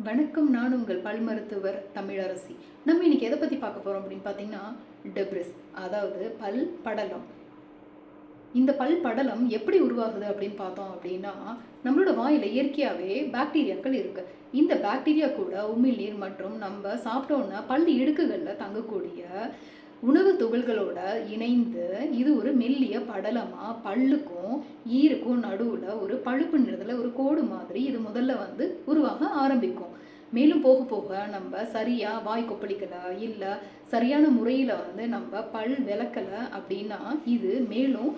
வணக்கம். நான் உங்கள் பல் மருத்துவர் தமிழரசி. நம்ம இன்னைக்கு எதை பற்றி பார்க்க போகிறோம் அப்படின்னு பார்த்தீங்கன்னா, டெப்ரிஸ், அதாவது பல் படலம். இந்த பல் படலம் எப்படி உருவாகுது அப்படின்னு பார்த்தோம் அப்படின்னா, நம்மளோட வாயில் இயற்கையாகவே பாக்டீரியாக்கள் இருக்குது. இந்த பாக்டீரியா கூட உமிழ்நீர் மற்றும் நம்ம சாப்பிட்டோன்னா பல் இடுக்குகளில் தங்கக்கூடிய உணவு துகள்களோட இணைந்து இது ஒரு மெல்லிய படலமாக பல்லுக்கும் ஈருக்கும் நடுவில் ஒரு பழுப்பு நிறத்தில் ஒரு கோடு மாதிரி இது முதல்ல உருவாக ஆரம்பிக்கும். மேலும் போக போக நம்ம சரியாக வாய் கொப்பளிக்கலை இல்லை சரியான முறையில் நம்ம பல் விளக்கலை அப்படின்னா இது மேலும்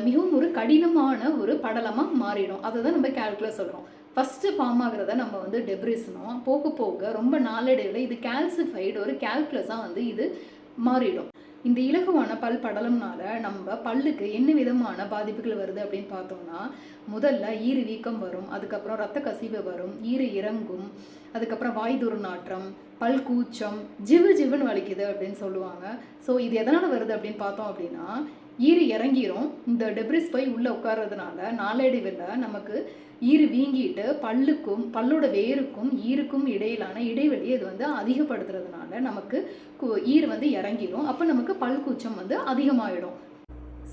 மிகவும் ஒரு கடினமான ஒரு படலமாக மாறிடும். அதை தான் நம்ம கால்குலஸ் சொல்கிறோம். ஃபஸ்ட்டு ஃபார்ம் ஆகிறத நம்ம டெப்ரிஸ்னோம். போக போக ரொம்ப நாளடைவில் இது கால்சிஃபைடு ஒரு கால்குலஸாக இது மாறிடும். இந்த இலகுவான பல் படலம்னால நம்ம பல்லுக்கு என்ன விதமான பாதிப்புகள் வருது அப்படின்னு பார்த்தோம்னா, முதல்ல ஈறு வீக்கம் வரும், அதுக்கப்புறம் ரத்த கசிவு வரும், ஈறு இறங்கும், அதுக்கப்புறம் வாய் துர்நாற்றம், பல் கூச்சம், ஜிவு ஜிவுன்னு வலிக்குது அப்படின்னு சொல்லுவாங்க. ஸோ இது எதனால் வருது அப்படின்னு பார்த்தோம் அப்படின்னா, ஈறு இறங்கிரும். இந்த டெப்ரிஸ் போய் உள்ளே உட்கார்றதுனால நாளடைவில் நமக்கு ஈறு வீங்கிட்டு பல்லுக்கும் பல்லோட வேருக்கும் ஈருக்கும் இடையிலான இடைவெளியை இது அதிகப்படுத்துறதுனால நமக்கு ஈறு இறங்கிடும். அப்போ நமக்கு பல் கூச்சம் அதிகமாகிடும்.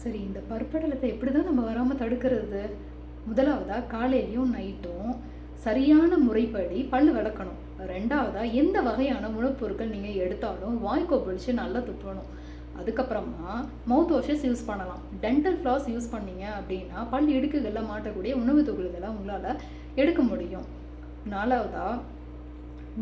சரி, இந்த பற்படலத்தை எப்படி தான் நம்ம வராமல் தடுக்கிறது? முதலாவதாக காலையிலையும் நைட்டும் சரியான முறைப்படி பல் விளக்கணும். ரெண்டாவதாக எந்த வகையான உணவுப் பொருட்கள் நீங்கள் எடுத்தாலும் வாய் கொப்பளிச்சு நல்லா துப்பணும். அதுக்கப்புறமா மவுத் வாஷஸ் யூஸ் பண்ணலாம். டென்டல் ஃப்ளாஸ் யூஸ் பண்ணிங்க அப்படின்னா பல் இடுக்குகளில் மாட்டக்கூடிய உணவு துகள்களை உங்களால் எடுக்க முடியும். நாலாவதாக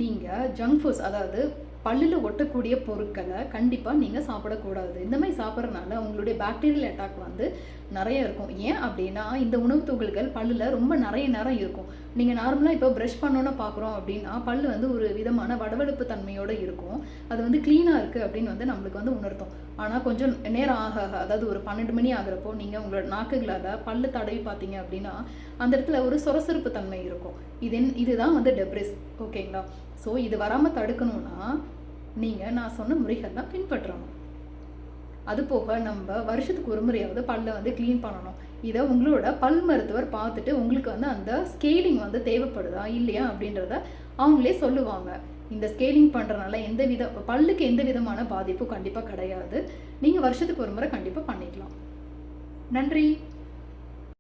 நீங்கள் ஜங்க் ஃபுட்ஸ், அதாவது பல்லில் ஒட்டக்கூடிய பொருட்களை கண்டிப்பாக நீங்கள் சாப்பிடக்கூடாது. இந்த மாதிரி சாப்பிட்றதுனால உங்களுடைய பாக்டீரியல் அட்டாக் நிறைய இருக்கும். ஏன் அப்படின்னா இந்த உணவு துகள்கள் பல்லில் ரொம்ப நிறைய நேரம் இருக்கும். நீங்கள் நார்மலாக இப்போ ப்ரஷ் பண்ணோன்னு பார்க்குறோம் அப்படின்னா பல் ஒரு விதமான வடவெடுப்பு தன்மையோடு இருக்கும். அது க்ளீனாக இருக்குது அப்படின்னு நம்மளுக்கு உணர்த்தும். ஆனால் கொஞ்சம் நேரம் ஆக அதாவது ஒரு 12 மணி ஆகிறப்போ நீங்கள் உங்களோட நாக்குகளால் பல்லு தடவி பார்த்தீங்க அப்படின்னா அந்த இடத்துல ஒரு சொரசொருப்பு தன்மை இருக்கும். இதுதான் டெப்ரிஸ். ஓகேங்களா? ஸோ இது வராமல் தடுக்கணும்னா நீங்கள் நான் சொன்ன முறைகள்லாம் பின்பற்றணும். அது போக நம்ம வருஷத்துக்கு ஒரு முறையாவது பல்லை க்ளீன் பண்ணணும். இதை உங்களோட பல் மருத்துவர் பார்த்துட்டு உங்களுக்கு அந்த ஸ்கேலிங் தேவைப்படுதா இல்லையா அப்படின்றத அவங்களே சொல்லுவாங்க. இந்த ஸ்கேலிங் பண்ணுறதுனால பல்லுக்கு எந்த விதமான பாதிப்பும் கண்டிப்பாக கிடையாது. நீங்கள் வருஷத்துக்கு ஒரு முறை கண்டிப்பாக பண்ணிக்கலாம். நன்றி.